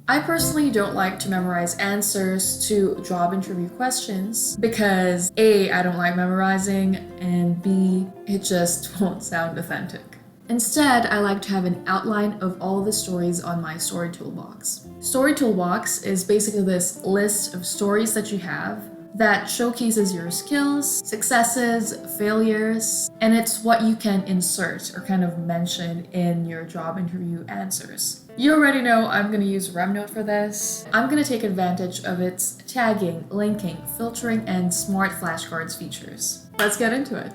I personally don't like to memorize answers to job interview questions because A, I don't like memorizing, and B, it just won't sound authentic. Instead, I like to have an outline of all the stories on my story toolbox. Story toolbox is basically this list of stories that you have that showcases your skills, successes, failures, and it's what you can insert or kind of mention in your job interview answers. You already know I'm going to use RemNote for this. I'm going to take advantage of its tagging, linking, filtering, and smart flashcards features. Let's get into it.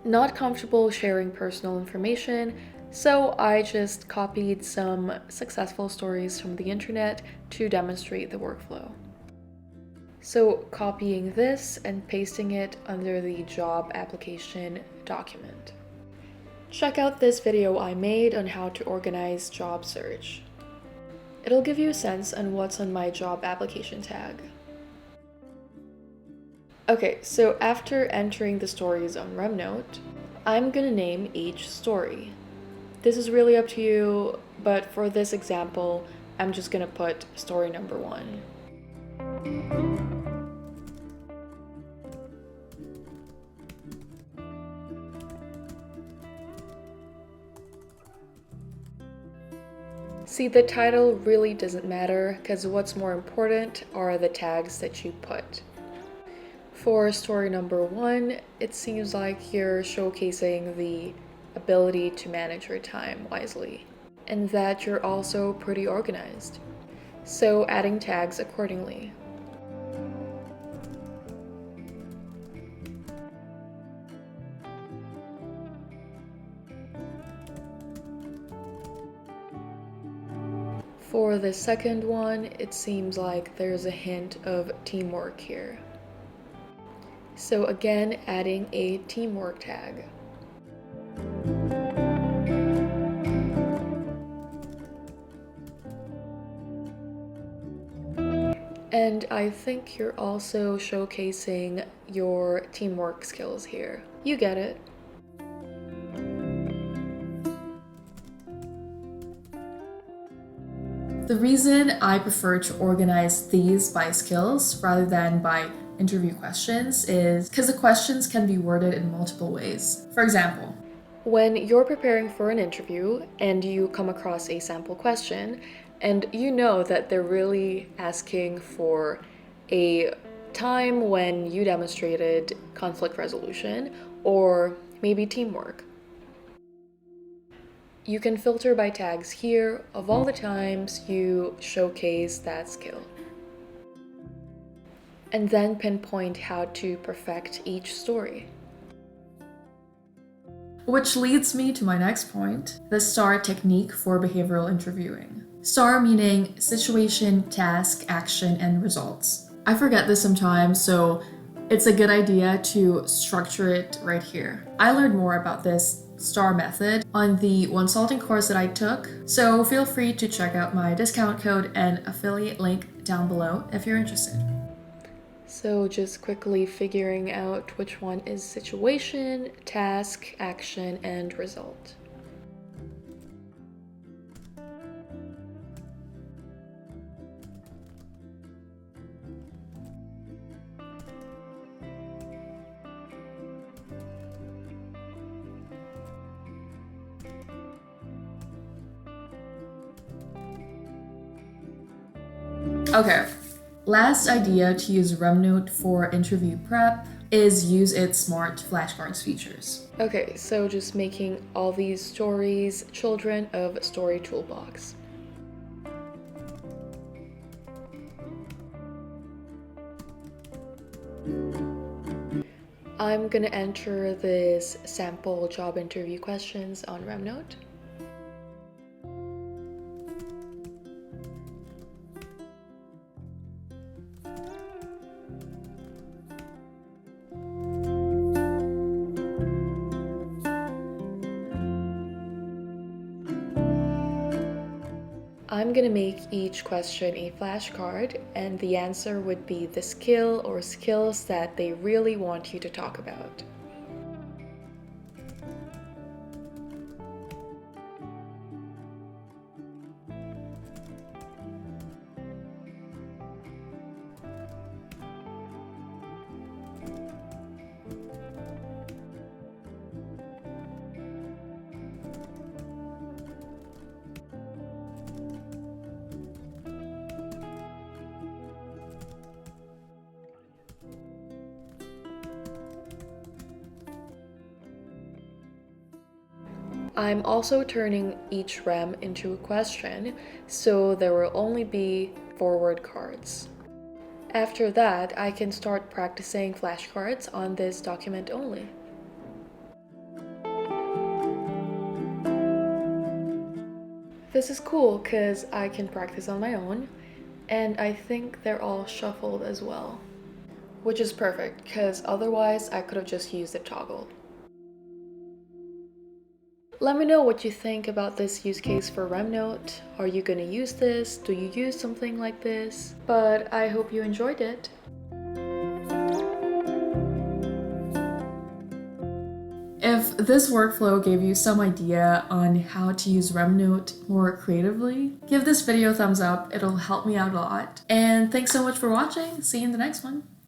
Not comfortable sharing personal information, so I just copied some successful stories from the internet to demonstrate the workflow. So copying this and pasting it under the job application document. Check out this video I made on how to organize job search. It'll give you a sense on what's on my job application tag. Okay, so after entering the stories on RemNote, I'm gonna name each story. This is really up to you, but for this example, I'm just gonna put story number 1. See, the title really doesn't matter because what's more important are the tags that you put. For story number 1, it seems like you're showcasing the ability to manage your time wisely and that you're also pretty organized. So adding tags accordingly. For the second one, it seems like there's a hint of teamwork here. So again, adding a teamwork tag. And I think you're also showcasing your teamwork skills here. You get it. The reason I prefer to organize these by skills rather than by interview questions is because the questions can be worded in multiple ways. For example, when you're preparing for an interview and you come across a sample question and you know that they're really asking for a time when you demonstrated conflict resolution or maybe teamwork, you can filter by tags here of all the times you showcase that skill. And then pinpoint how to perfect each story. Which leads me to my next point, the STAR technique for behavioral interviewing. STAR meaning situation, task, action, and results. I forget this sometimes, so it's a good idea to structure it right here. I learned more about this STAR method on the Consulting course that I took, so feel free to check out my discount code and affiliate link down below if you're interested. So just quickly figuring out which one is situation, task, action, and result. Okay, last idea to use RemNote for interview prep is use its smart flashcards features. Okay, so just making all these stories children of story toolbox. I'm gonna enter this sample job interview questions on RemNote. I'm gonna make each question a flashcard, and the answer would be the skill or skills that they really want you to talk about. I'm also turning each rem into a question, so there will only be forward cards. After that, I can start practicing flashcards on this document only. This is cool because I can practice on my own, and I think they're all shuffled as well. Which is perfect, because otherwise I could have just used a toggle. Let me know what you think about this use case for RemNote. Are you gonna use this? Do you use something like this? But I hope you enjoyed it. If this workflow gave you some idea on how to use RemNote more creatively, give this video a thumbs up. It'll help me out a lot. And thanks so much for watching. See you in the next one.